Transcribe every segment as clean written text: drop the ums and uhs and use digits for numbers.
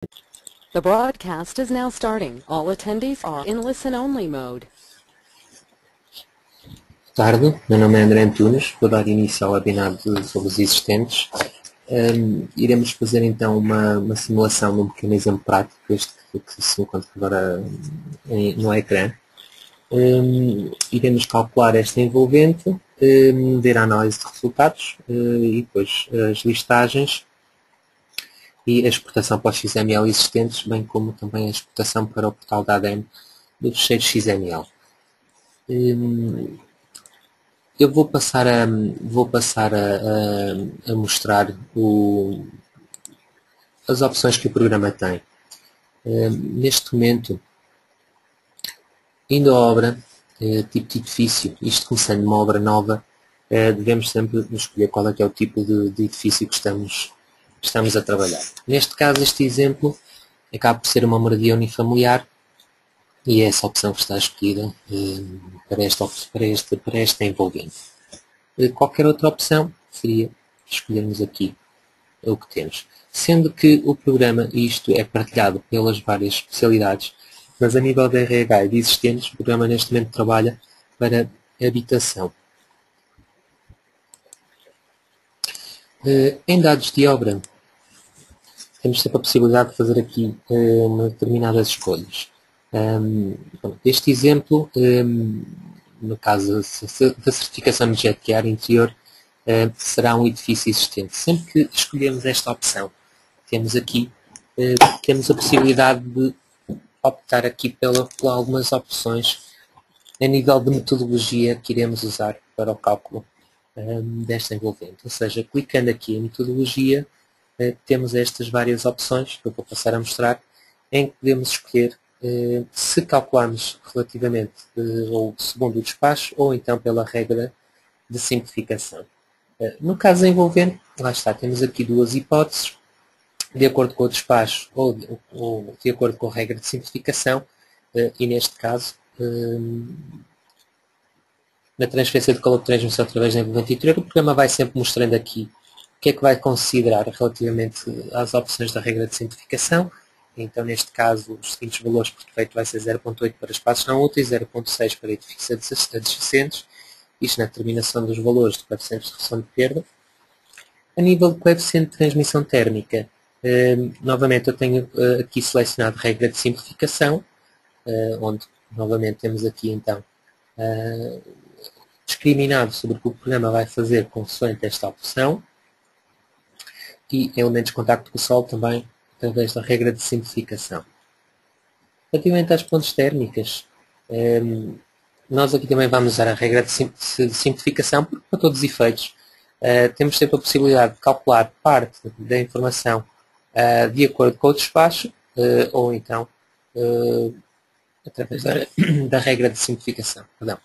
The broadcast is now starting. All attendees are in listen-only mode. Boa tarde, meu nome é André Antunes, vou dar início ao webinar sobre os existentes. Iremos fazer então uma simulação de um pequeno exemplo prático, este que se encontra agora no ecrã. Iremos calcular esta envolvente, ver a análise de resultados e depois as listagens e a exportação para os XML existentes, bem como também a exportação para o portal da ADEME do fecheiro XML. Eu vou passar a mostrar as opções que o programa tem. Neste momento, indo à obra, tipo de edifício, isto começando uma obra nova, devemos sempre escolher qual é que é o tipo de edifício que estamos a trabalhar. Neste caso, este exemplo acaba por ser uma moradia unifamiliar e é essa opção que está escolhida para esta envolvente. Qualquer outra opção seria escolhermos aqui o que temos. Sendo que o programa, isto é partilhado pelas várias especialidades, mas a nível de RH e de existentes, o programa neste momento trabalha para habitação. Em dados de obra, temos sempre a possibilidade de fazer aqui determinadas escolhas. Este exemplo, no caso da certificação de Jetcare interior, será um edifício existente. Sempre que escolhemos esta opção, temos aqui temos a possibilidade de optar aqui por algumas opções a nível de metodologia que iremos usar para o cálculo desta envolvente. Ou seja, clicando aqui em metodologia, temos estas várias opções que eu vou passar a mostrar, em que podemos escolher se calcularmos relativamente ou segundo o despacho ou então pela regra de simplificação. No caso envolvente, lá está, temos aqui duas hipóteses, de acordo com o despacho ou de acordo com a regra de simplificação, e neste caso, na transferência de calor de transmissão através da envolvente interior, o programa vai sempre mostrando aqui o que é que vai considerar relativamente às opções da regra de simplificação. Então, neste caso, os seguintes valores por defeito vai ser 0.8 para espaços não úteis, 0.6 para edifícios adjacentes, isto na determinação dos valores de coeficientes de redução de perda. A nível de coeficiente de transmissão térmica, novamente eu tenho aqui selecionado regra de simplificação, onde novamente temos aqui então discriminado sobre o que o programa vai fazer consoante esta opção e elementos de contacto com o solo também através da regra de simplificação. Relativamente às pontes térmicas, nós aqui também vamos usar a regra de simplificação porque, para todos os efeitos, temos sempre a possibilidade de calcular parte da informação de acordo com o despacho ou então através da regra de simplificação. Perdão.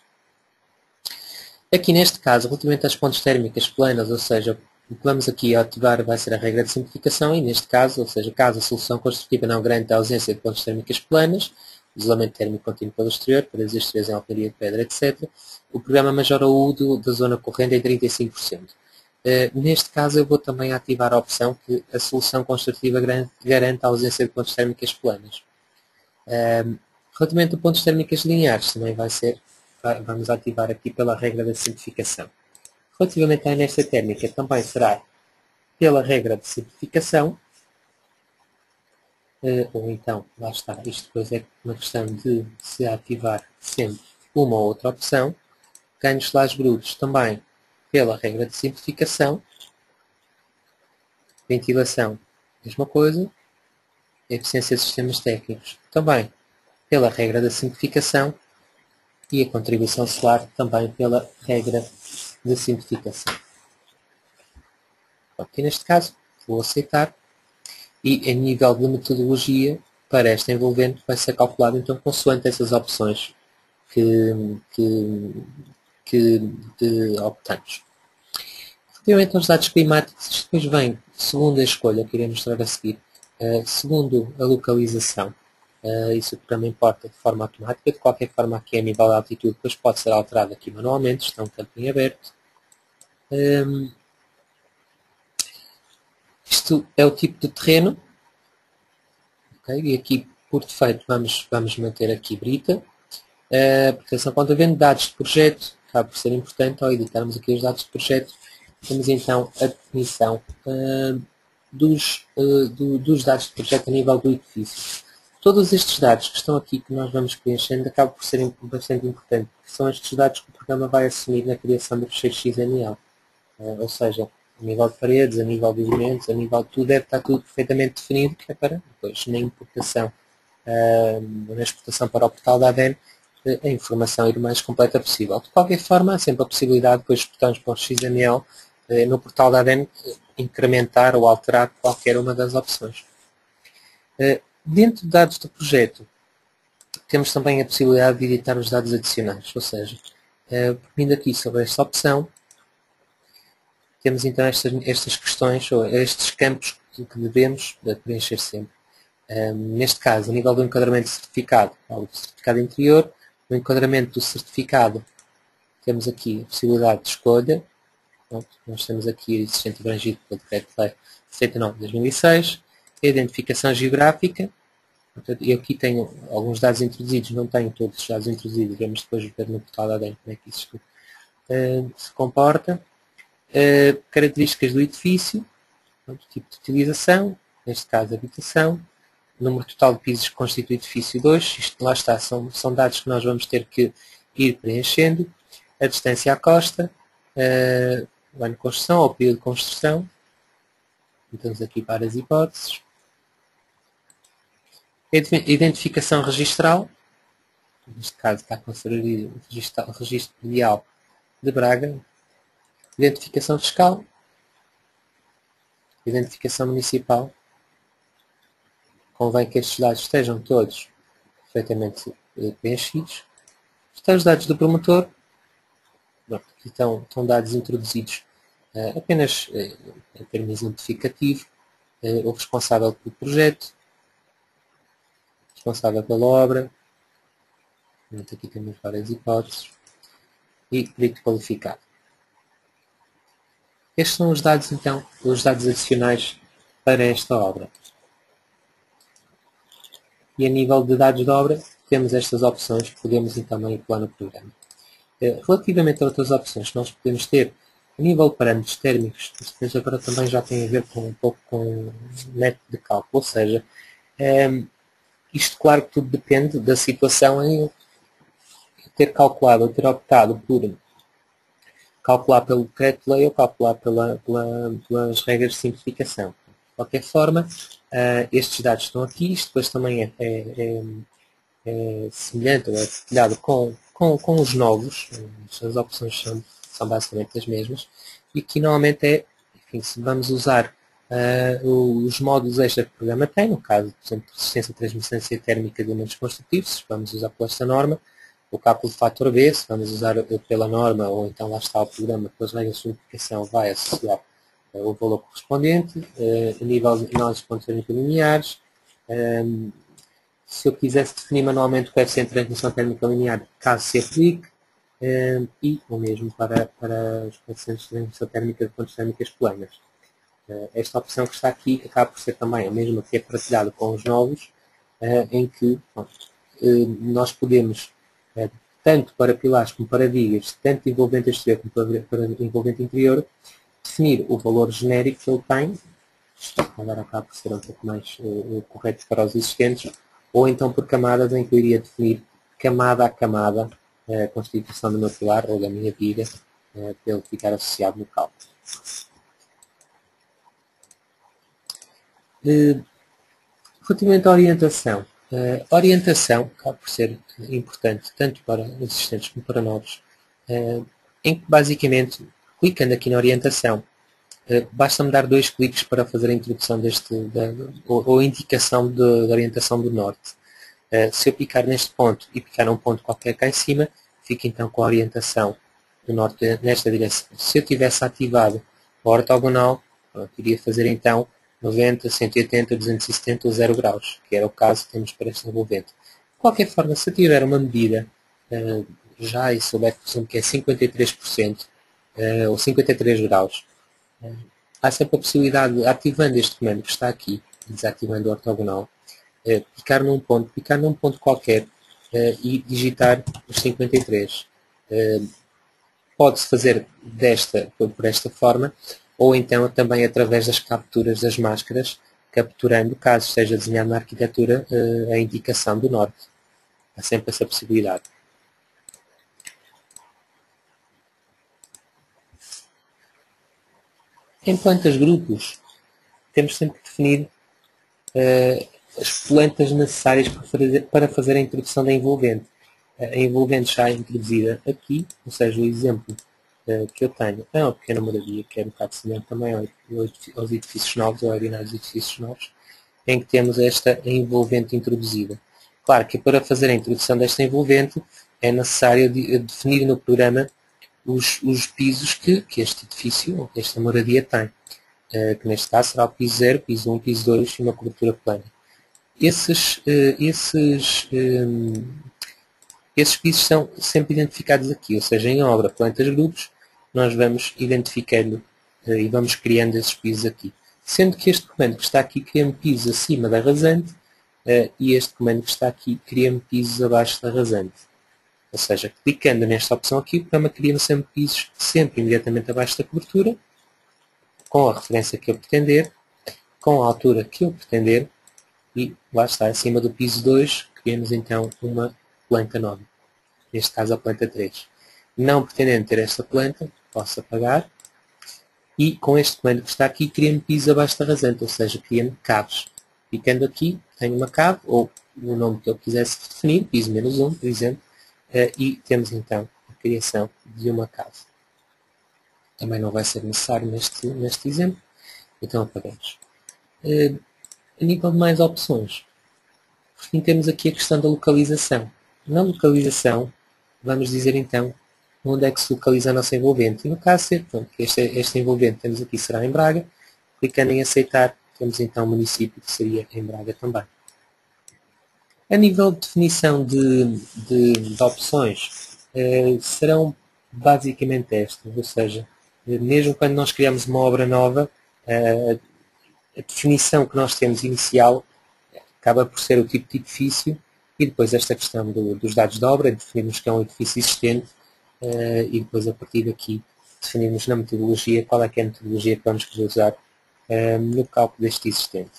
Aqui neste caso, relativamente às pontes térmicas planas, ou seja, o que vamos aqui ativar vai ser a regra de simplificação e neste caso, ou seja, caso a solução construtiva não garante a ausência de pontes térmicas planas, isolamento térmico contínuo pelo exterior, paredes exteriores em alvenaria de pedra, etc., o programa majora o U da zona corrente em 35%. Neste caso eu vou também ativar a opção que a solução construtiva garante a ausência de pontes térmicas planas. Relativamente a pontos térmicas lineares, também vamos ativar aqui pela regra da simplificação. Relativamente à inércia térmica, também será pela regra de simplificação, ou então, lá está, isto depois é uma questão de se ativar sempre uma ou outra opção. Ganhos slash brutos também pela regra de simplificação. Ventilação, mesma coisa. Eficiência de sistemas técnicos, também pela regra da simplificação. E a contribuição solar também pela regra de simplificação. Aqui neste caso, vou aceitar. E a nível de metodologia, para esta envolvente, vai ser calculado então consoante essas opções que optamos. Relativamente aos dados climáticos, depois vem, segundo a escolha que irei mostrar a seguir, segundo a localização. Isso também importa de forma automática. De qualquer forma, aqui a nível de altitude depois pode ser alterado aqui manualmente, está um campo em aberto. Isto é o tipo de terreno. Okay? E aqui, por defeito, vamos manter aqui Brita. Proteção contra vento, dados de projeto, acaba por ser importante ao editarmos aqui os dados de projeto. Temos então a definição dos dados de projeto a nível do edifício. Todos estes dados que estão aqui, que nós vamos preenchendo, acabam por serem bastante importantes, porque são estes dados que o programa vai assumir na criação do fecheiro XML. Ou seja, a nível de paredes, a nível de elementos, a nível de tudo, deve estar tudo perfeitamente definido, que é para depois, na importação, na exportação para o portal da ADN, a informação ir o mais completa possível. De qualquer forma, há sempre a possibilidade, depois de exportarmos para o XML, no portal da ADN, incrementar ou alterar qualquer uma das opções. Dentro de dados do projeto, temos também a possibilidade de editar os dados adicionais, ou seja, vindo aqui sobre esta opção, temos então estas questões, ou estes campos que devemos preencher sempre. Neste caso, a nível do enquadramento de certificado, ou do certificado interior, no enquadramento do certificado, temos aqui a possibilidade de escolha. Pronto, nós temos aqui existente abrangido pelo Decreto-Lei 79/2006, a identificação geográfica. Portanto, eu aqui tenho alguns dados introduzidos, não tenho todos os dados introduzidos, vamos depois ver no portal da ADN como é que isso se comporta. Características do edifício, pronto, tipo de utilização, neste caso habitação, número total de pisos que constitui o edifício 2, isto lá está, são dados que nós vamos ter que ir preenchendo, a distância à costa, o ano de construção ou o período de construção, temos aqui várias hipóteses, identificação registral, neste caso está a considerar o registro predial de Braga, identificação fiscal, identificação municipal. Convém que estes dados estejam todos perfeitamente preenchidos. Estão os dados do promotor. Aqui estão dados introduzidos apenas em termos identificativos. O responsável pelo projeto, responsável pela obra. Aqui temos várias hipóteses. E perito qualificado. Estes são os dados, então, os dados adicionais para esta obra. E a nível de dados de obra, temos estas opções que podemos então manipular no programa. Relativamente a outras opções que nós podemos ter, a nível de parâmetros térmicos, isto agora também já tem a ver com um pouco com o método de cálculo, ou seja, isto claro que tudo depende da situação em ter calculado ou ter optado por calcular pelo decreto-lei ou calcular pelas regras de simplificação. De qualquer forma, estes dados estão aqui, isto depois também é semelhante ou é partilhado com os novos, as opções são basicamente as mesmas, e aqui normalmente enfim, se vamos usar os módulos extra que o programa tem, no caso, por exemplo, resistência e transmissão térmica de elementos construtivos, vamos usar por esta norma, o cálculo de fator B, se vamos usar pela norma, ou então lá está o programa, pelas regras de simplificação, vai associar o valor correspondente, a nível de análise de pontos lineares. Se eu quisesse definir manualmente o coeficiente de transmissão térmica linear, caso se aplique, e o mesmo para os coeficientes de transmissão térmica de pontos térmicas planas. Esta opção que está aqui acaba por ser também a mesma que é partilhada com os novos, em que nós podemos, tanto para pilares como para vigas, tanto de envolvente exterior como para envolvente interior, definir o valor genérico que ele tem, agora acaba por ser um pouco mais correto para os existentes, ou então por camadas em que eu iria definir camada a camada a constituição do meu pilar ou da minha viga, para ele ficar associado no cálculo. Relativamente à orientação, orientação acaba por ser importante tanto para existentes como para novos, em que basicamente, clicando aqui na orientação, basta-me dar 2 cliques para fazer a introdução ou indicação de orientação do norte. Se eu picar neste ponto e picar num ponto qualquer cá em cima, fica então com a orientação do norte nesta direção. Se eu tivesse ativado a ortogonal, iria fazer então 90, 180, 270 ou 0 graus, que era o caso que temos para este envolvente. De qualquer forma, se eu tiver uma medida já e souber, por exemplo, que é 53% ou 53 graus, há sempre a possibilidade, ativando este comando que está aqui, desativando o ortogonal, clicar num ponto qualquer e digitar os 53. Pode-se fazer por esta forma, ou então também através das capturas das máscaras, capturando, caso esteja desenhado na arquitetura, a indicação do norte. Há sempre essa possibilidade. Em plantas grupos, temos sempre que definir as plantas necessárias para fazer a introdução da envolvente. A envolvente já é introduzida aqui, ou seja, o exemplo que eu tenho é uma pequena moradia, que é no caso de semelhante também aos edifícios novos, ou ordinários edifícios novos, em que temos esta envolvente introduzida. Claro que para fazer a introdução desta envolvente é necessário definir no programa os pisos que este edifício, ou esta moradia tem, que neste caso será o piso 0, piso 1, piso 2 e uma cobertura plana. Esses pisos são sempre identificados aqui, ou seja, em obra, plantas, grupos, nós vamos identificando e vamos criando esses pisos aqui. Sendo que este comando que está aqui cria-me pisos acima da rasante e este comando que está aqui cria-me pisos abaixo da rasante. Ou seja, clicando nesta opção aqui, o programa cria-me sempre pisos sempre imediatamente abaixo da cobertura, com a referência que eu pretender, com a altura que eu pretender, e lá está, acima do piso 2, criamos então uma planta nova. Neste caso a planta 3. Não pretendendo ter esta planta, posso apagar, e com este comando que está aqui, cria-me piso abaixo da rasante, ou seja, cria-me caves. Ficando aqui, tenho uma cave, ou o nome que eu quisesse definir, piso menos 1, por exemplo, e temos então a criação de uma cave. Também não vai ser necessário neste exemplo, então apagamos. A nível de mais opções, por fim temos aqui a questão da localização. Na localização, vamos dizer então onde é que se localiza a nossa envolvente. E no caso, que este envolvente temos aqui será em Braga, clicando em aceitar, temos então o município que seria em Braga também. A nível de definição de opções, serão basicamente estas, ou seja, mesmo quando nós criamos uma obra nova, a definição que nós temos inicial acaba por ser o tipo de edifício e depois esta questão dos dados de obra, definirmos que é um edifício existente e depois a partir daqui definirmos na metodologia qual é que é a metodologia que vamos querer usar no cálculo deste existente.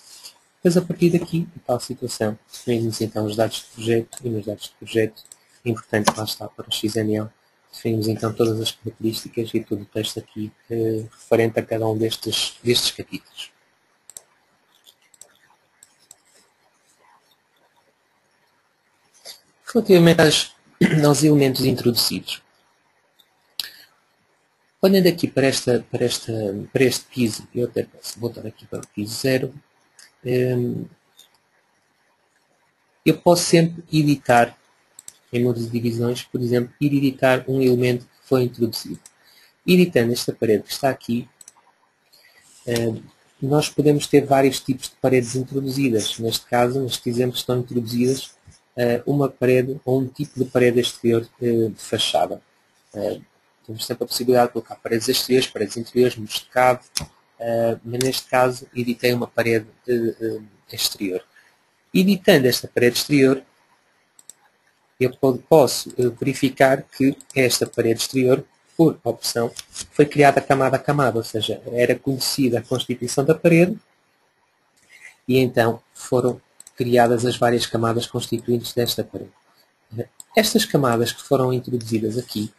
Depois a partir daqui, em tal situação, definimos então os dados de projeto e nos dados de projeto, importante lá está para o XML, definimos então todas as características e todo o texto aqui referente a cada um destes capítulos. Relativamente aos elementos introduzidos. Olhando aqui para este piso, eu até posso voltar aqui para o piso 0, eu posso sempre editar, em modo de divisões, por exemplo, ir editar um elemento que foi introduzido. Editando esta parede que está aqui, nós podemos ter vários tipos de paredes introduzidas. Neste caso, neste exemplo, estão introduzidas uma parede ou um tipo de parede exterior de fachada. Temos sempre a possibilidade de colocar paredes exteriores, paredes interiores, muros de cave, mas neste caso editei uma parede exterior. Editando esta parede exterior, eu posso verificar que esta parede exterior, por opção, foi criada camada a camada, ou seja, era conhecida a constituição da parede e então foram criadas as várias camadas constituintes desta parede. Estas camadas que foram introduzidas aqui,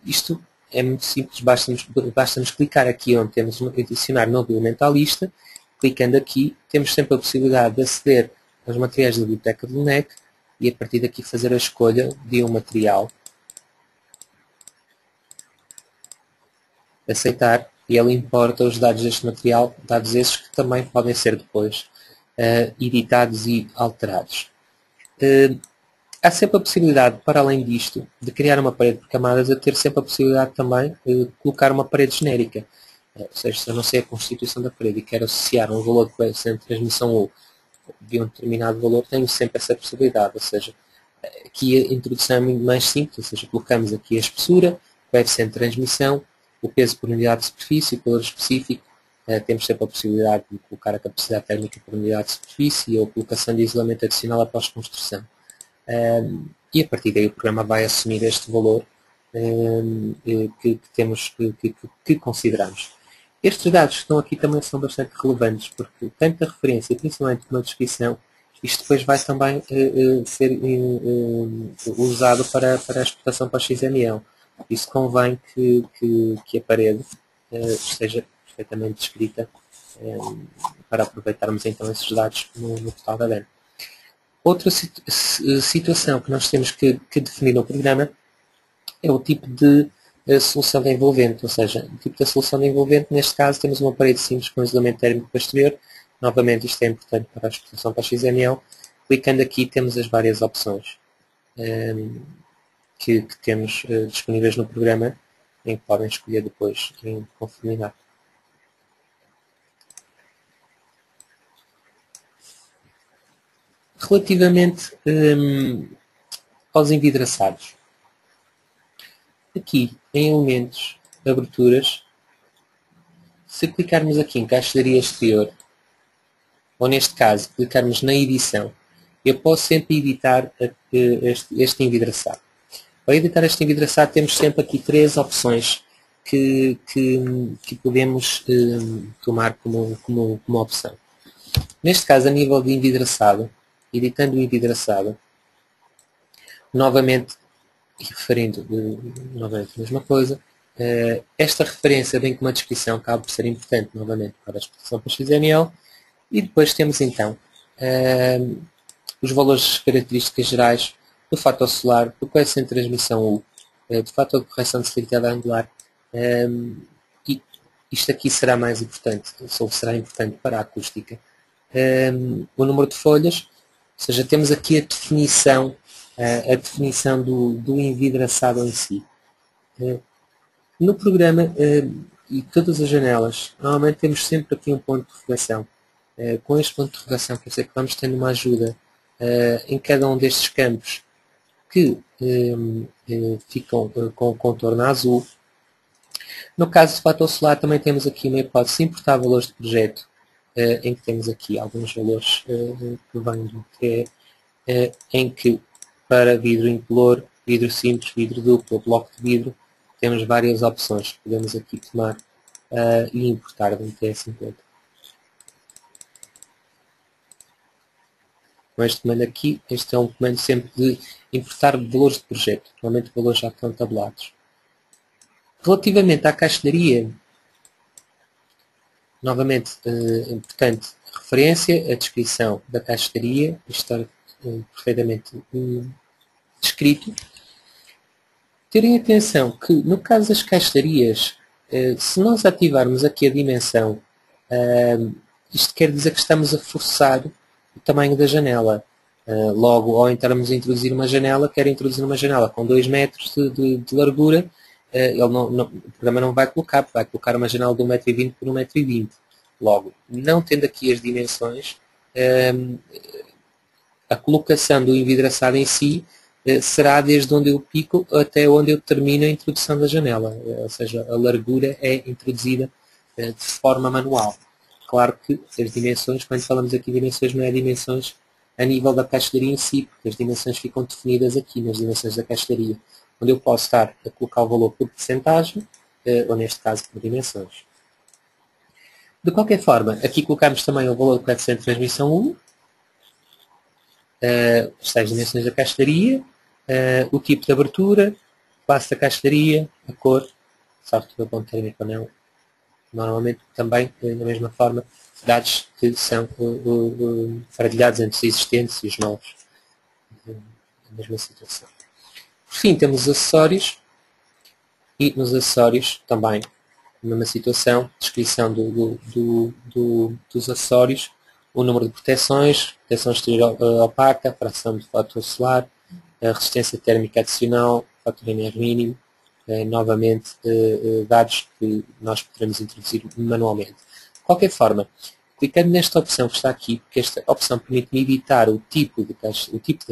isto é muito simples, basta-nos clicar aqui onde temos adicionar novo elemento à lista, clicando aqui, temos sempre a possibilidade de aceder aos materiais da biblioteca do NEC e a partir daqui fazer a escolha de um material, aceitar, e ele importa os dados deste material, dados esses que também podem ser depois editados e alterados. Há sempre a possibilidade, para além disto, de criar uma parede por camadas, eu ter sempre a possibilidade também de colocar uma parede genérica. Ou seja, se eu não sei a constituição da parede e quero associar um valor que vai ser de transmissão ou de um determinado valor, tenho sempre essa possibilidade. Ou seja, aqui a introdução é muito mais simples, ou seja, colocamos aqui a espessura, o coeficiente de transmissão, o peso por unidade de superfície, o valor específico, temos sempre a possibilidade de colocar a capacidade térmica por unidade de superfície ou a colocação de isolamento adicional após construção. E a partir daí o programa vai assumir este valor que consideramos. Estes dados que estão aqui também são bastante relevantes, porque tanto a referência, principalmente como a descrição, isto depois vai também ser usado para a exportação para a XML. Isso convém que a parede esteja perfeitamente descrita para aproveitarmos então esses dados no total da DEN. Outra situação que nós temos que definir no programa é o tipo de solução de envolvente, ou seja, o tipo de solução de envolvente, neste caso temos uma parede simples com isolamento térmico posterior. Novamente isto é importante para a exportação para a XML. Clicando aqui temos as várias opções que temos disponíveis no programa, em que podem escolher depois em conformidade. Relativamente aos envidraçados, aqui em elementos, aberturas, se clicarmos aqui em caixilharia exterior, ou neste caso clicarmos na edição, eu posso sempre editar este envidraçado. Para editar este envidraçado temos sempre aqui 3 opções que podemos tomar como opção. Neste caso, a nível de envidraçado, editando o envidraçado, novamente, e referindo novamente a mesma coisa, esta referência, bem como a descrição, acaba por ser importante novamente para a exportação para XML. E depois temos então os valores características gerais do fator solar, do coeficiente de transmissão U, do fator de correção de seletividade angular, e isto aqui será mais importante, ou será importante para a acústica. O número de folhas, ou seja, temos aqui a definição do envidraçado em si. No programa e todas as janelas, normalmente temos sempre aqui um ponto de reflexão. Com este ponto de interrogação, quer dizer que vamos tendo uma ajuda em cada um destes campos que ficam com o contorno azul. No caso do fator solar, também temos aqui uma hipótese de importar valores de projeto, em que temos aqui alguns valores que vêm do que em que para vidro incolor, vidro simples, vidro duplo, bloco de vidro, temos várias opções que podemos aqui tomar e importar do TE50. Com este comando aqui, este é um comando sempre de importar valores de projeto, normalmente valores já estão tabulados. Relativamente à caixilharia, novamente, importante referência, a descrição da caixilharia, isto está perfeitamente descrito. Terem atenção que, no caso das caixilharias, se nós ativarmos aqui a dimensão, isto quer dizer que estamos a forçar o tamanho da janela. Logo, ao entrarmos a introduzir uma janela, quer introduzir uma janela com 2 metros de largura, o programa não vai colocar uma janela de 1,20 m por 1,20 m. Logo, não tendo aqui as dimensões, a colocação do envidraçado em si será desde onde eu pico até onde eu termino a introdução da janela. Ou seja, a largura é introduzida de forma manual. Claro que as dimensões, quando falamos aqui de dimensões, não é dimensões a nível da caixilharia em si, porque as dimensões ficam definidas aqui nas dimensões da caixilharia, onde eu posso estar a colocar o valor por percentagem, ou neste caso por dimensões. De qualquer forma, aqui colocamos também o valor do coeficiente de transmissão U, as 6 dimensões da caixilharia, o tipo de abertura, o passo da caixilharia, a cor, se a abertura ponto térmico ou não. Normalmente também, da mesma forma, dados que são partilhados entre os existentes e os novos. A mesma situação. Por fim, temos os acessórios. E nos acessórios também, a mesma situação, descrição dos acessórios, o número de proteções, proteção exterior opaca, fração de fator solar, a resistência térmica adicional, fator NR mínimo, novamente dados que nós poderemos introduzir manualmente. De qualquer forma, clicando nesta opção que está aqui, porque esta opção permite-me editar o tipo de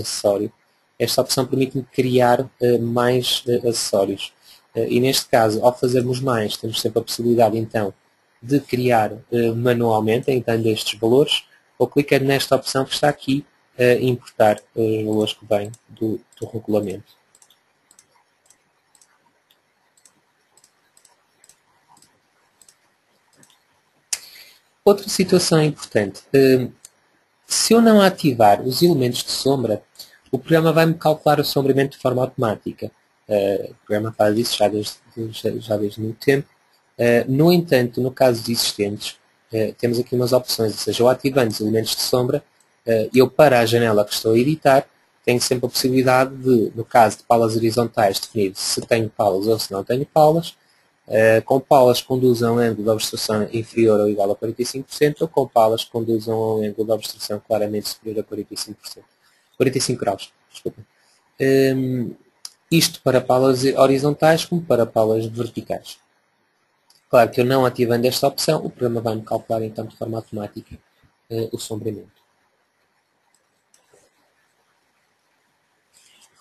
acessório, esta opção permite-me criar mais acessórios. E neste caso, ao fazermos mais, temos sempre a possibilidade então de criar manualmente, entrando estes valores, ou clicando nesta opção que está aqui, importar os valores que vêm do regulamento. Outra situação importante. Se eu não ativar os elementos de sombra, o programa vai-me calcular o sombreamento de forma automática. O programa faz isso já desde muito tempo. No entanto, no caso de existentes, temos aqui umas opções, ou seja, eu ativando os elementos de sombra, eu para a janela que estou a editar, tenho sempre a possibilidade de, no caso de palas horizontais, definir se tenho palas ou se não tenho palas, com palas que conduzam a um ângulo de obstrução inferior ou igual a 45%, ou com palas que conduzam a um ângulo de obstrução claramente superior a 45%. 45 graus, desculpa. Isto para palas horizontais como para palas verticais. Claro que eu não ativando esta opção, o programa vai-me calcular então de forma automática o sombreamento.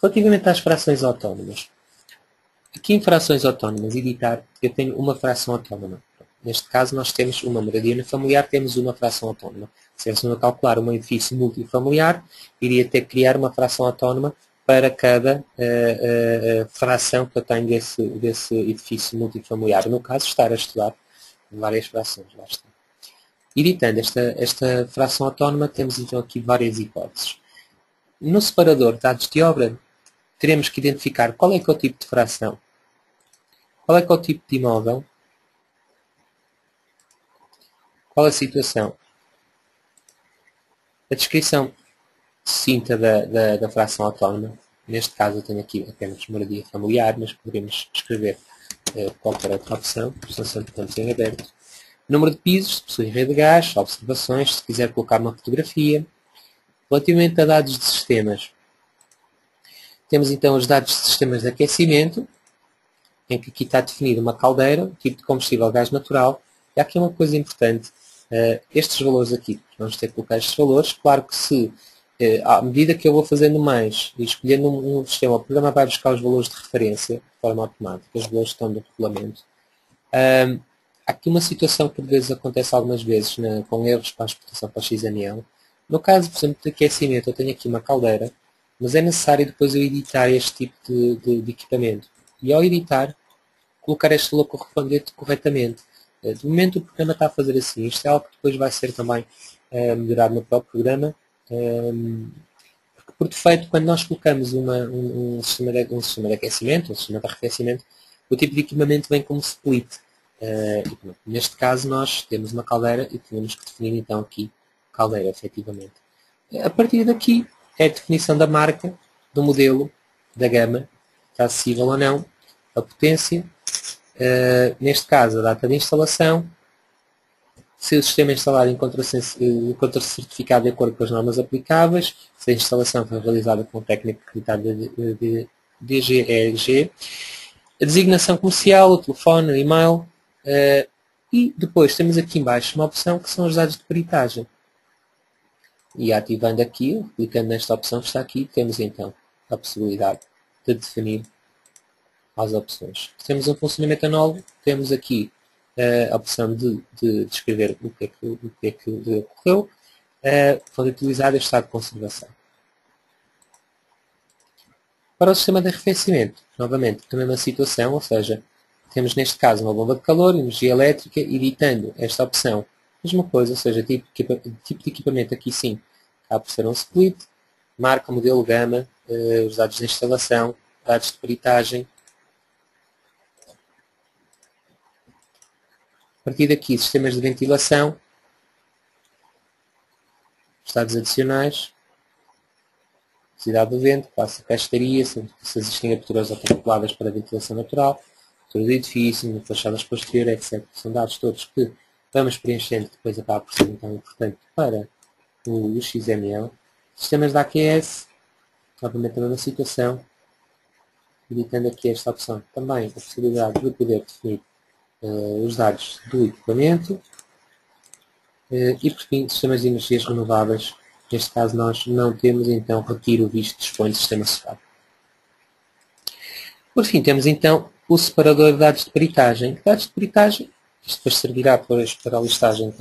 Relativamente às frações autónomas. Aqui em frações autónomas, editar, eu tenho uma fração autónoma. Neste caso nós temos uma moradia familiar, temos uma fração autónoma. Se eu calcular um edifício multifamiliar, iria ter que criar uma fração autónoma para cada fração que eu tenho desse edifício multifamiliar. No caso, estar a estudar várias frações. Lá está. Editando esta fração autónoma, temos então aqui várias hipóteses. No separador de dados de obra, teremos que identificar qual é que é o tipo de fração, qual é que é o tipo de imóvel, qual a situação, a descrição sucinta da fração autónoma. Neste caso eu tenho aqui apenas moradia familiar, mas poderíamos escrever qualquer outra opção, portanto sempre estamos em aberto. Número de pisos, se possui rede de gás, observações, se quiser colocar uma fotografia. Relativamente a dados de sistemas, temos então os dados de sistemas de aquecimento, em que aqui está definido uma caldeira, tipo de combustível gás natural. E há aqui uma coisa importante, estes valores aqui, vamos ter que colocar estes valores. Claro que se, à medida que eu vou fazendo mais e escolhendo um sistema, o programa vai buscar os valores de referência de forma automática, os valores que estão no regulamento. Há aqui uma situação que por vezes acontece algumas vezes com erros para a exportação para a XML. No caso, por exemplo, de aquecimento, eu tenho aqui uma caldeira, mas é necessário depois eu editar este tipo de equipamento. E ao editar, colocar este valor correspondente corretamente. De momento o programa está a fazer assim. Isto é algo que depois vai ser também melhorado no próprio programa. Porque por defeito, quando nós colocamos um sistema de aquecimento, um sistema de arrefecimento, o tipo de equipamento vem como split. Neste caso nós temos uma caldeira e temos que definir então aqui caldeira, efetivamente. A partir daqui é a definição da marca, do modelo, da gama, está acessível ou não, a potência, neste caso a data de instalação, se o sistema instalado encontra-se certificado de acordo com as normas aplicáveis, se a instalação foi realizada com um técnico acreditado de DGEG, a designação comercial, o telefone, o e-mail, e depois temos aqui em baixo uma opção que são os dados de peritagem. E ativando aqui, clicando nesta opção que está aqui, temos então a possibilidade de definir as opções. Se temos um funcionamento análogo, temos aqui a opção de descrever o que é que ocorreu, foi utilizado este estado de conservação. Para o sistema de arrefecimento, novamente, a mesma situação, ou seja, temos neste caso uma bomba de calor, energia elétrica, editando esta opção. Mesma coisa, ou seja, tipo de equipamento aqui sim, acaba por ser um split, marca, modelo, gama, os dados de instalação, dados de peritagem. A partir daqui, sistemas de ventilação, estados adicionais, velocidade do vento, classe de caixaria, se existem aberturas autorreguladas para ventilação natural, abertura do edifício, fachadas posteriores, etc. São dados todos que vamos preenchendo, que depois acaba por ser então importante para o XML. Sistemas de AQS, novamente a mesma situação, editando aqui esta opção. Também a possibilidade de poder definir os dados do equipamento e, por fim, sistemas de energias renováveis. Neste caso nós não temos, então retiro o visto dispõe do sistema solar. Por fim, temos então o separador de dados de peritagem. Dados de peritagem Isto depois servirá depois para a listagem,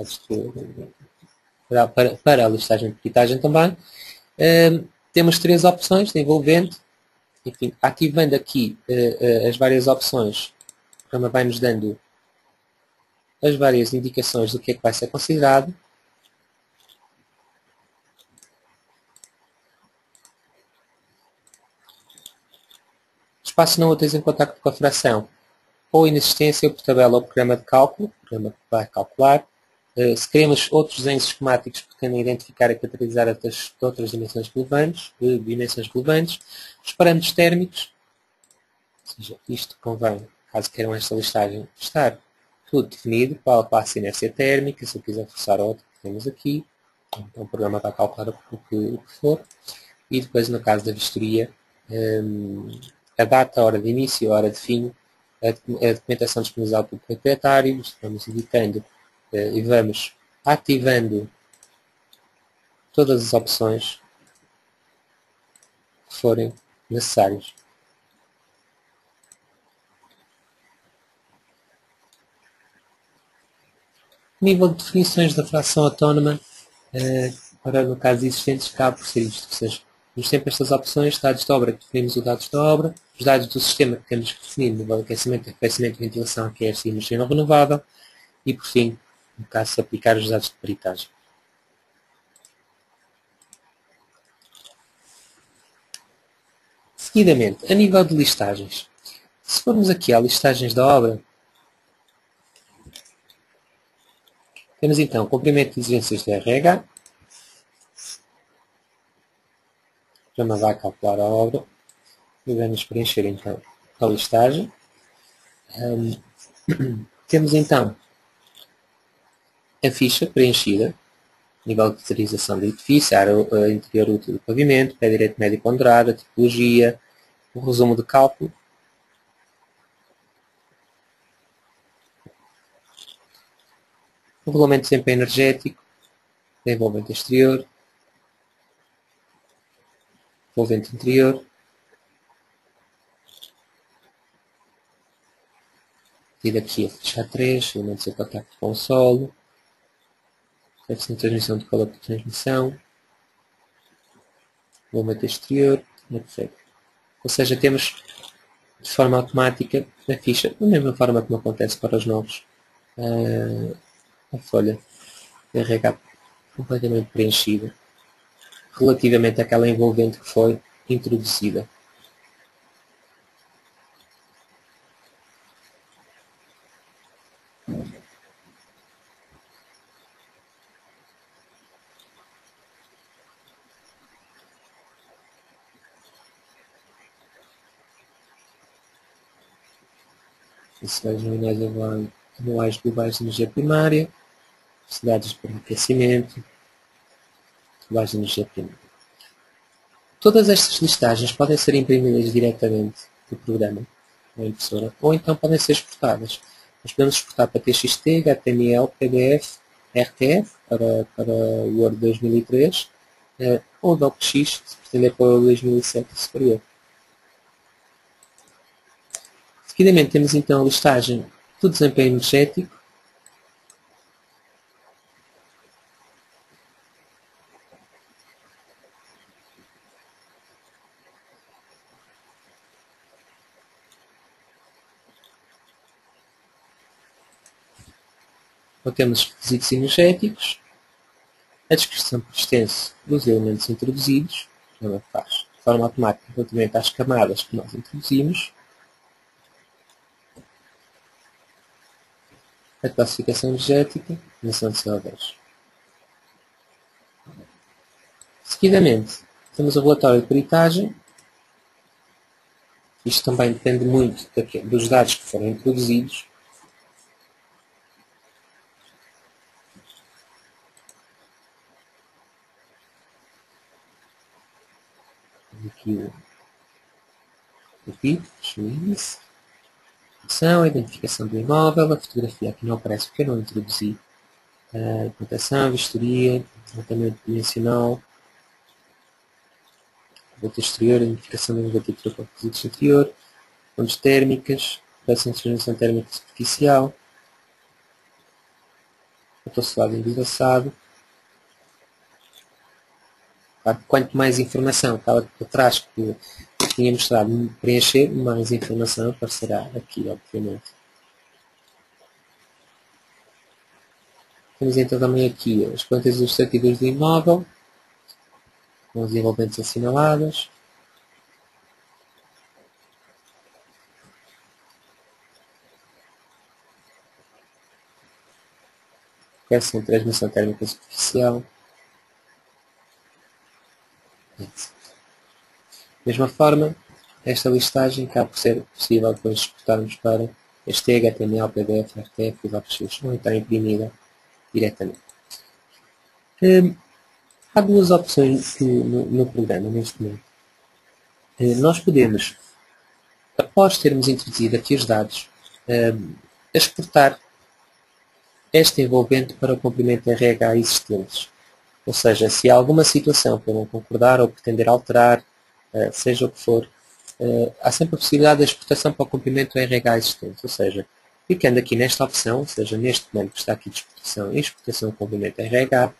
para a listagem de peritagem também. Temos três opções de envolvente. Enfim, ativando aqui as várias opções, o programa vai-nos dando as várias indicações do que é que vai ser considerado. Espaços não úteis em contacto com a fração ou inexistência, ou por tabela ou programa de cálculo, o programa que vai calcular. Se queremos outros desenhos esquemáticos que pretendem identificar e caracterizar outras dimensões relevantes, os parâmetros térmicos, ou seja, isto convém, caso queiram esta listagem, estar tudo definido, qual a classe de inércia térmica, se eu quiser forçar outro, temos aqui, então o programa vai calcular o que for, e depois no caso da vistoria, a data, a hora de início, a hora de fim, a documentação disponibilizada pelo proprietário, vamos editando e vamos ativando todas as opções que forem necessárias. Nível de definições da fração autónoma, para no caso existentes, cabe por ser isto, ou seja, temos sempre estas opções, dados de obra, que definimos os dados da obra, os dados do sistema que temos que definir, nível de aquecimento, arrefecimento e ventilação, que é esta energia não renovável, e por fim, no caso, se aplicar os dados de peritagem. Seguidamente, a nível de listagens, se formos aqui a listagens da obra, temos então comprimento de exigências de RH, o programa vai calcular a obra, e vamos preencher então a listagem. Temos então a ficha preenchida, nível de caracterização do edifício, área interior útil do pavimento, pé direito médio ponderado, a tipologia, o resumo de cálculo, o regulamento de desempenho energético, envolvente exterior, envolvente interior, e daqui a ficha 3, elementos em contacto com o solo, de transmissão de calor por transmissão, envolvente exterior, etc. Ou seja, temos de forma automática a ficha, da mesma forma como acontece para os novos, a folha de RH completamente preenchida relativamente àquela envolvente que foi introduzida. Necessidades nominais anuais globais de energia primária, necessidades para aquecimento, globais de energia primária. Todas estas listagens podem ser imprimidas diretamente do programa na impressora ou então podem ser exportadas. Nós podemos exportar para TXT, HTML, PDF, RTF para o Word 2003 ou DocX se pretender para o 2007 e superior. Seguidamente temos então a listagem do desempenho energético, onde temos requisitos energéticos, a descrição por extenso dos elementos introduzidos, que ela faz de forma automática relativamente às camadas que nós introduzimos, a classificação energética, a emissão de CO2. Seguidamente, temos o relatório de peritagem. Isto também depende muito dos dados que foram introduzidos. Aqui o PIB, o índice, a identificação do imóvel, a fotografia aqui não aparece porque eu não introduzi, a cotação, a vistoria, tratamento dimensional, volta exterior, a identificação da negativa para requisitos interior, fontes térmicas, operação de transmissão térmica superficial, estou selado endereçado. Claro, quanto mais informação estava por trás que tinha mostrado preencher, mais informação aparecerá aqui, obviamente. Temos então também aqui as plantas ilustrativas do imóvel, com os envolventes assinalados. Peça em transmissão térmica superficial. Da mesma forma, esta listagem cabe por ser possível depois exportarmos para este HTML, PDF, RTF e OPX, ou então imprimida diretamente. Há duas opções no programa neste momento. Nós podemos, após termos introduzido aqui os dados, exportar este envolvente para o comprimento RH existentes. Ou seja, se há alguma situação que eu não concordar ou pretender alterar, seja o que for, há sempre a possibilidade da exportação para o comprimento RH existente. Ou seja, clicando aqui nesta opção, ou seja, neste comando que está aqui de exportação, exportação do comprimento RH,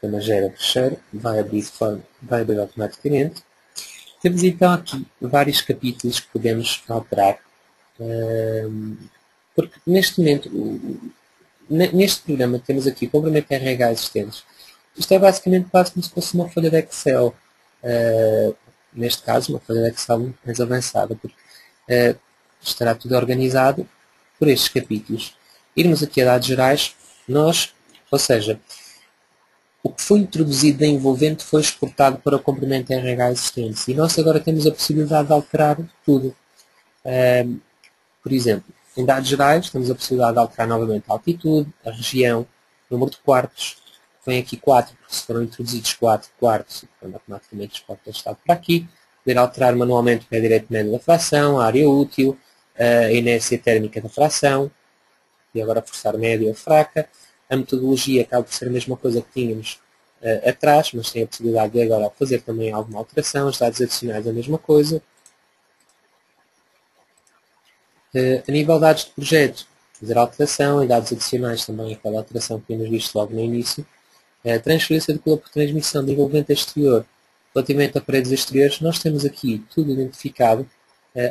uma gera fecheiro, vai abrir automaticamente. Temos então aqui vários capítulos que podemos alterar, porque neste momento, neste programa que temos aqui, complemento RH existentes, isto é basicamente quase como se fosse uma folha de Excel, neste caso uma folha de Excel muito mais avançada, porque estará tudo organizado por estes capítulos. Irmos aqui a dados gerais, ou seja, o que foi introduzido da envolvente foi exportado para o comprimento RH existente. E nós agora temos a possibilidade de alterar tudo. Por exemplo, em dados gerais, temos a possibilidade de alterar novamente a altitude, a região, o número de quartos. Vem aqui 4, porque se foram introduzidos 4 quartos, então automaticamente exporta o estado para aqui. Poder alterar manualmente o pé direito médio da fração, a área útil, a inércia térmica da fração, e agora forçar média ou fraca. A metodologia acaba por ser a mesma coisa que tínhamos atrás, mas tem a possibilidade de agora fazer também alguma alteração. Os dados adicionais a mesma coisa. A nível de dados de projeto, fazer alteração e dados adicionais também, aquela alteração que tínhamos visto logo no início. Transferência de calor por transmissão de envolvente exterior. Relativamente a paredes exteriores, nós temos aqui tudo identificado.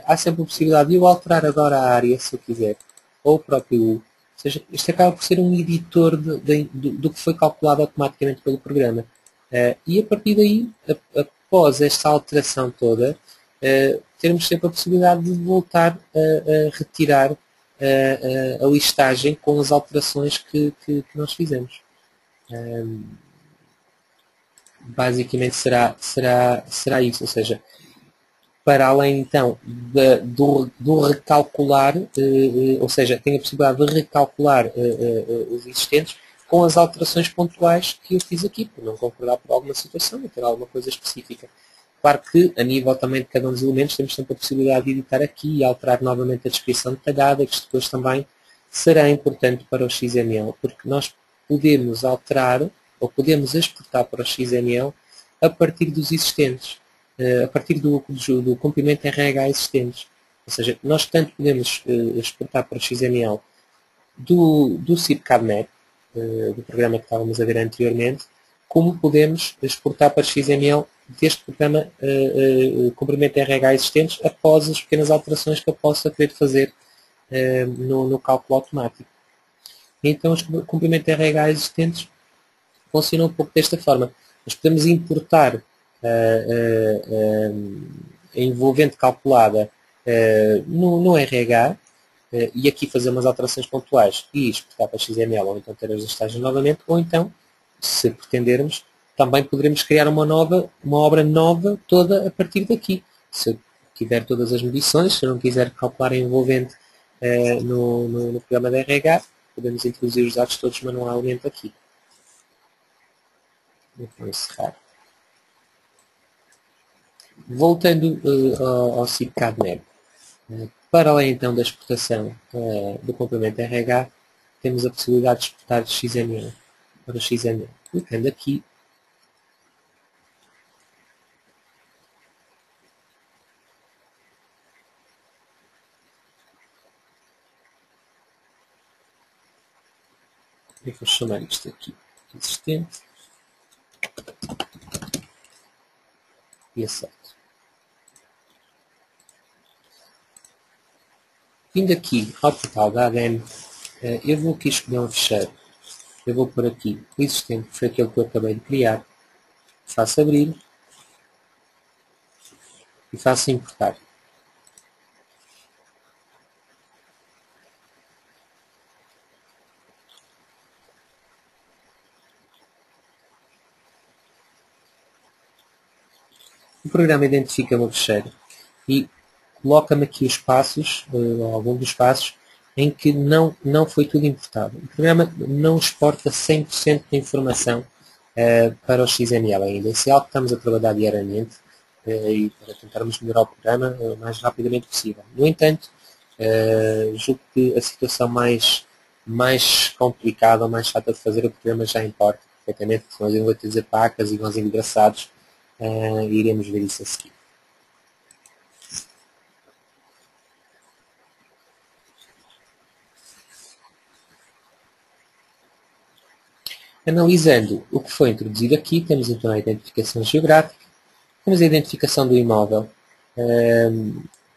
Há sempre a possibilidade de eu alterar agora a área, se eu quiser, ou o próprio U. Ou seja, isto acaba por ser um editor do que foi calculado automaticamente pelo programa. E a partir daí, após esta alteração toda, termos sempre a possibilidade de voltar a retirar a listagem com as alterações que nós fizemos. Basicamente será isso, ou seja, para além então do recalcular, ou seja, tem a possibilidade de recalcular os existentes com as alterações pontuais que eu fiz aqui, por não concordar por alguma situação ou ter alguma coisa específica. Claro que, a nível também de cada um dos elementos, temos sempre a possibilidade de editar aqui e alterar novamente a descrição detalhada, que depois também será importante para o XML, porque nós podemos alterar ou podemos exportar para o XML a partir dos existentes, a partir do comprimento RH existentes. Ou seja, nós tanto podemos exportar para o XML do CIPCADNet, do programa que estávamos a ver anteriormente, como podemos exportar para XML deste programa comprimento RH existentes após as pequenas alterações que eu possa querer fazer no cálculo automático. Então, os comprimentos RH existentes funcionam um pouco desta forma. Nós podemos importar a envolvente calculada no RH e aqui fazer umas alterações pontuais e exportar para XML, ou então ter as listagens novamente, ou então, se pretendermos, também poderemos criar uma obra nova toda a partir daqui. Se eu tiver todas as medições, se eu não quiser calcular a envolvente no programa de RH, podemos introduzir os dados todos manualmente aqui. Vou encerrar. Voltando ao CIPCADNet, para além então da exportação do complemento RH, temos a possibilidade de exportar XML. para o XML. Clicando aqui, eu vou chamar isto aqui existente e aceito. Vindo aqui ao portal da ADN, eu vou aqui escolher um fecheiro. Eu vou por aqui o existente, que foi aquele que eu acabei de criar. Faço abrir e faço importar. O programa identifica o meu fecheiro e coloca-me aqui os passos, algum dos passos, em que não foi tudo importado. O programa não exporta 100% da informação para o XML ainda. Isso é algo que estamos a trabalhar diariamente e para tentarmos melhorar o programa o mais rapidamente possível. No entanto, julgo que a situação mais complicada ou mais chata de fazer o programa já importa perfeitamente, que são as invertidas de pacas e nós engraçados. Iremos ver isso a seguir. Analisando o que foi introduzido aqui, temos então a identificação geográfica, temos a identificação do imóvel,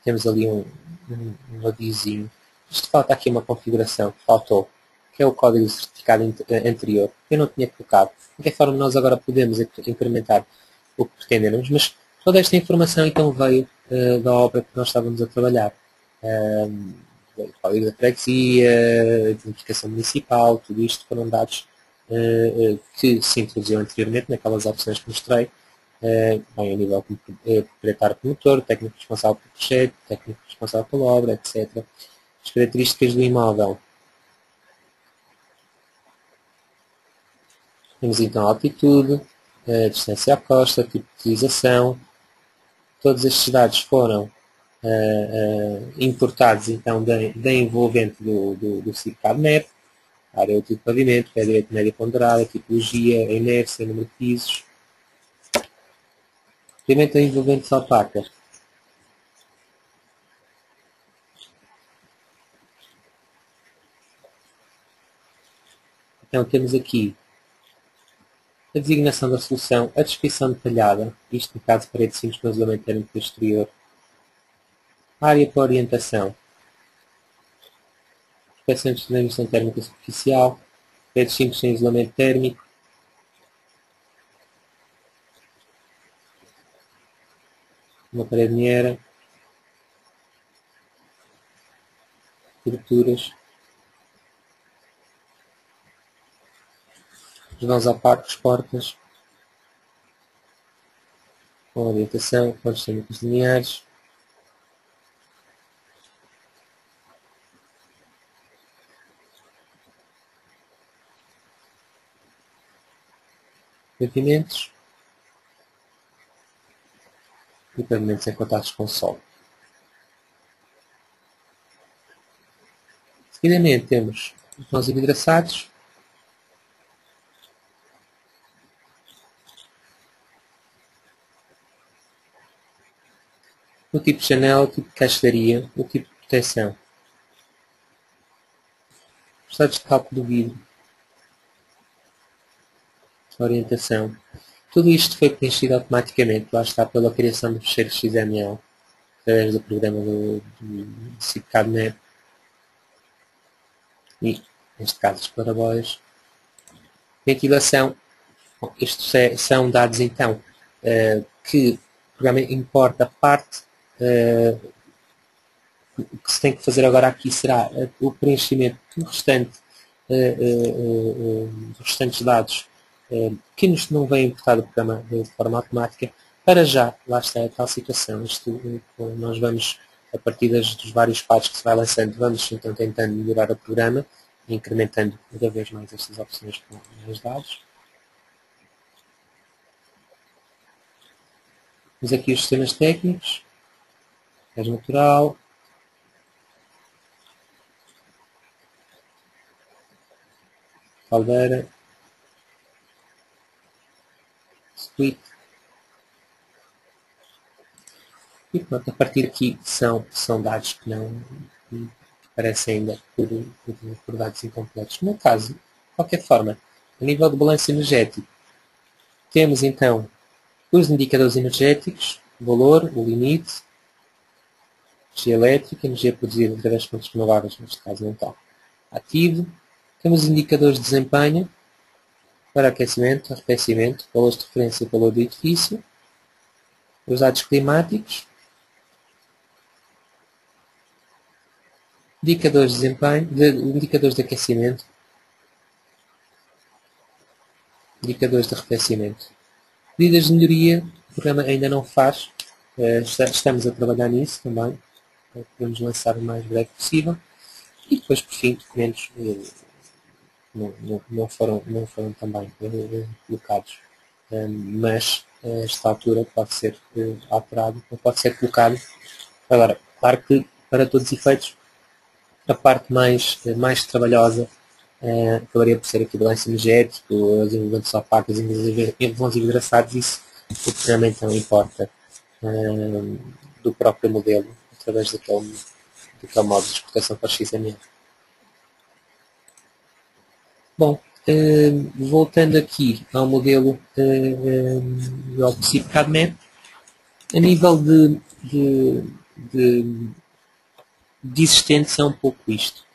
temos ali um avisinho. Isto falta aqui uma configuração que faltou, que é o código de certificado anterior, que eu não tinha colocado. De qualquer forma, nós agora podemos incrementar o que pretendemos, mas toda esta informação então veio da obra que nós estávamos a trabalhar. O código da freguesia, a identificação municipal, tudo isto foram dados que se introduziu anteriormente naquelas opções que mostrei, bem, a nível proprietário promotor, técnico responsável pelo projeto, técnico responsável pela obra, etc. As características do imóvel. Temos então a altitude, a distância à costa, tipo de utilização. Todos estes dados foram importados então da envolvente do CICAD-NET, área útil de pavimento, pé direito média ponderada, tipologia, inércia, número de pisos. Pavimento envolvente opaca. Então temos aqui a designação da solução, a descrição detalhada, isto no caso de parede simples com isolamento térmico exterior, a área para orientação, inspeção de distribuição térmica superficial, paredes simples sem isolamento térmico, uma parede niera, coberturas, os vãos opacos, portas, com orientação, pontos térmicos lineares, pavimentos e pavimentos em contactos com o solo. Seguidamente temos os vãos envidraçados, o tipo de janela, o tipo de caixaria, o tipo de proteção, os estados de cálculo do vidro, a orientação. Tudo isto foi preenchido automaticamente, lá está, pela criação do fecheiro XML, através do programa do CICAD-NET e, neste caso, os parabólias. Ventilação. Bom, estes são dados, então, que o programa importa parte. O que se tem que fazer agora aqui será o preenchimento do restante, dos restantes dados que nos não vem importado do programa de forma automática. Para já, lá está a tal situação. Isto, nós vamos, a partir dos vários passos que se vai lançando, vamos então tentando melhorar o programa, incrementando cada vez mais estas opções com mais dados. Temos aqui os sistemas técnicos, gás natural, caldeira, split. E pronto, a partir daqui são dados que não aparecem ainda por dados incompletos. No caso, de qualquer forma, a nível de balanço energético, temos então os indicadores energéticos, o valor, o limite, energia elétrica, energia produzida através de fontes renováveis, neste caso não está ativo. Temos os indicadores de desempenho para aquecimento, arrefecimento, valores de referência e valor do edifício, os dados climáticos, indicadores de desempenho, indicadores de aquecimento, indicadores de arrefecimento. Medidas de melhoria, o programa ainda não faz, estamos a trabalhar nisso também, podemos lançar o mais breve possível. E depois, por fim, documentos não foram também colocados, mas a esta altura pode ser alterado, ou pode ser colocado. Agora, claro que para todos os efeitos, a parte mais trabalhosa acabaria por ser aqui o balanço energético, o desenvolvimento de parques, vãos engraçados, isso o que realmente não importa do próprio modelo, através daquele modo de exportação para XML. Bom, voltando aqui ao modelo do OpenCAD-MEP, a nível de existentes é um pouco isto.